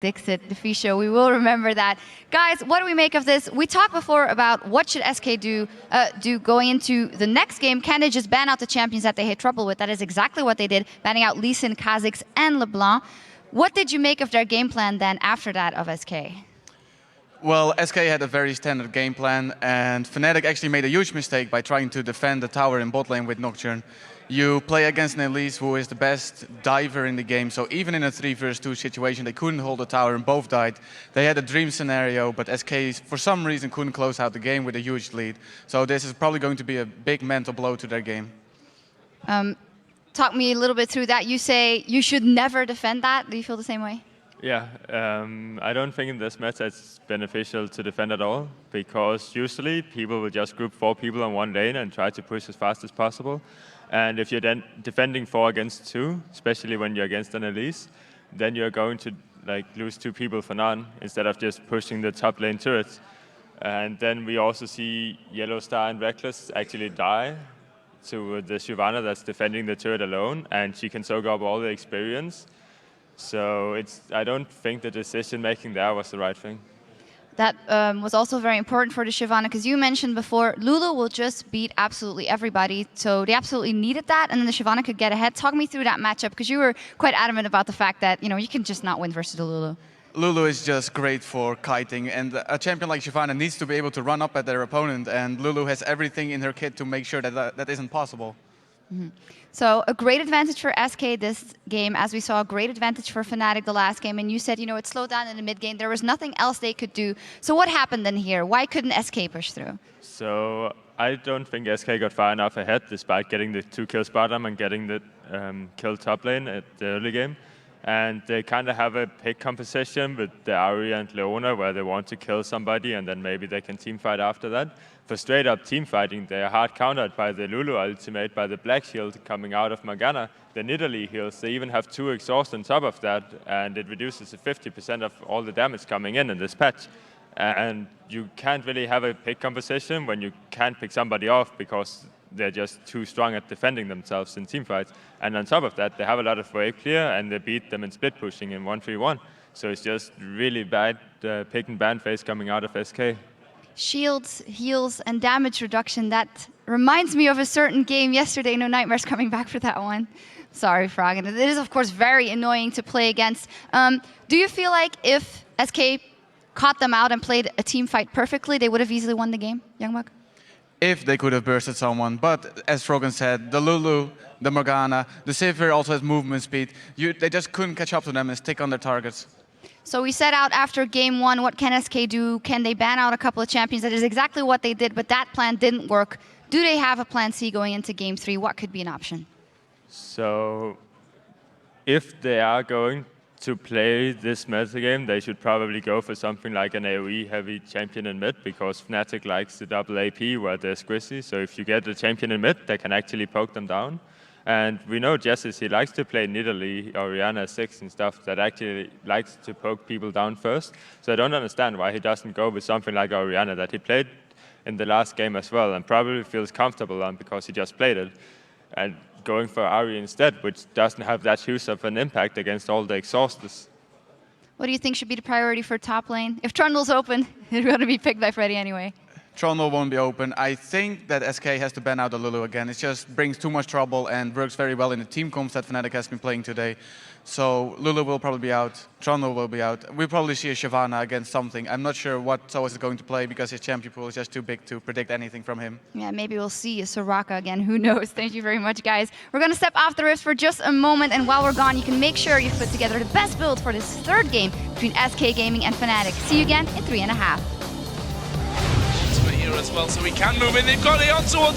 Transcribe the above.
Dixit, the Fisho. We will remember that. Guys, what do we make of this? We talked before about what should SK do going into the next game. Can they just ban out the champions that they had trouble with? That is exactly what they did, banning out Lee Sin, Kha'Zix, and LeBlanc. What did you make of their game plan then after that of SK? Well, SK had a very standard game plan, and Fnatic actually made a huge mistake by trying to defend the tower in bot lane with Nocturne. You play against an analyst who is the best diver in the game, so even in a 3-versus-2 situation, they couldn't hold the tower and both died. They had a dream scenario, but SK, for some reason, couldn't close out the game with a huge lead. So this is probably going to be a big mental blow to their game. Talk me a little bit through that. You say you should never defend that. Do you feel the same way? Yeah, I don't think in this match it's beneficial to defend at all, because usually people will just group 4 people on one lane and try to push as fast as possible. And if you're then defending 4 against 2, especially when you're against an Elise, then you're going to lose 2 people for none instead of just pushing the top lane turrets. And then we also see Yellow Star and Reckless actually die to the Shyvana that's defending the turret alone, and she can soak up all the experience. So I don't think the decision making there was the right thing. That was also very important for the Shyvana, because you mentioned before, Lulu will just beat absolutely everybody, so they absolutely needed that, and then the Shyvana could get ahead. Talk me through that matchup, because you were quite adamant about the fact that you can just not win versus the Lulu. Lulu is just great for kiting, and a champion like Shyvana needs to be able to run up at their opponent, and Lulu has everything in her kit to make sure that that isn't possible. Mm-hmm. So a great advantage for SK this game, as we saw a great advantage for Fnatic the last game, and you said it slowed down in the mid game. There was nothing else they could do. So what happened then here? Why couldn't SK push through? So I don't think SK got far enough ahead, despite getting the 2 kills bottom and getting the kill top lane at the early game. And they kind of have a pick composition with the Ahri and Leona, where they want to kill somebody and then maybe they can teamfight after that. For straight up teamfighting, they are hard countered by the Lulu ultimate, by the Black Shield coming out of Morgana, the Nidalee heals. They even have 2 exhaust on top of that, and it reduces to 50% of all the damage coming in this patch. And you can't really have a pick composition when you can't pick somebody off because they're just too strong at defending themselves in teamfights. And on top of that, they have a lot of wave clear, and they beat them in split pushing in 1-3-1. So it's just really bad pick and ban phase coming out of SK. Shields, heals, and damage reduction. That reminds me of a certain game yesterday. No Nightmares coming back for that one. Sorry, Frog. And it is, of course, very annoying to play against. Do you feel like if SK caught them out and played a team fight perfectly, they would have easily won the game, Youngbuck? If they could have bursted someone, but as Frogan said, the Lulu, the Morgana, the Sivir also has movement speed. They just couldn't catch up to them and stick on their targets. So we set out after game 1, what can SK do? Can they ban out a couple of champions? That is exactly what they did, but that plan didn't work. Do they have a plan C going into game 3? What could be an option? So if they are going to play this meta game, they should probably go for something like an AoE heavy champion in mid, because Fnatic likes the double AP where they're squishy. So if you get a champion in mid, they can actually poke them down. And we know Jessis, he likes to play Nidalee, Orianna 6 and stuff that actually likes to poke people down first. So I don't understand why he doesn't go with something like Orianna that he played in the last game as well, and probably feels comfortable on because he just played it. And going for Ahri instead, which doesn't have that huge of an impact against all the exhausters. What do you think should be the priority for top lane? If Trundle's open, it's going to be picked by Freddy anyway. Trundle won't be open. I think that SK has to ban out the Lulu again. It just brings too much trouble and works very well in the team comps that Fnatic has been playing today. So Lulu will probably be out, Trundle will be out. We'll probably see a Shyvana against something. I'm not sure what Soaz is going to play because his champion pool is just too big to predict anything from him. Yeah, maybe we'll see a Soraka again. Who knows? Thank you very much, guys. We're going to step off the rifts for just a moment, and while we're gone, you can make sure you've put together the best build for this 3rd game between SK Gaming and Fnatic. See you again in 3.5. Here as well, so we can move in. They've got it on towards the